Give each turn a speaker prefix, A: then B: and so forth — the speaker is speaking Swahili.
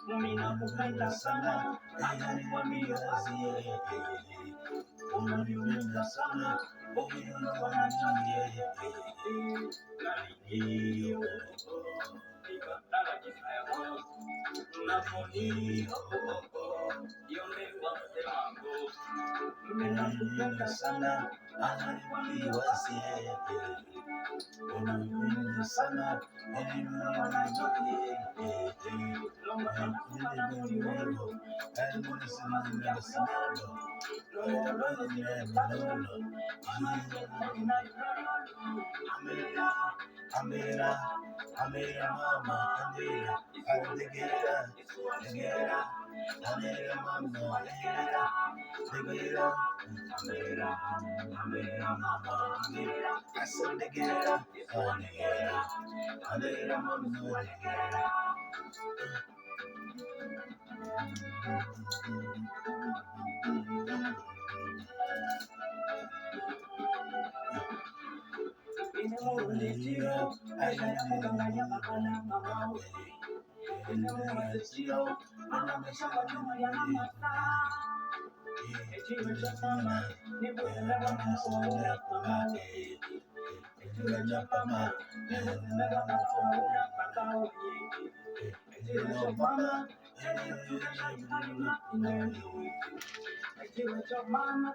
A: Mimi nakupenda sana, nakwambia wazi, unaniumiza sana, ukiona wanachambia hiyo nikataka kisaya unaponiyo mimi nakupenda sana, nakwambia wazi, unaniumiza sana, ukiona wanachambia Amira mama, Amira mama, Mama,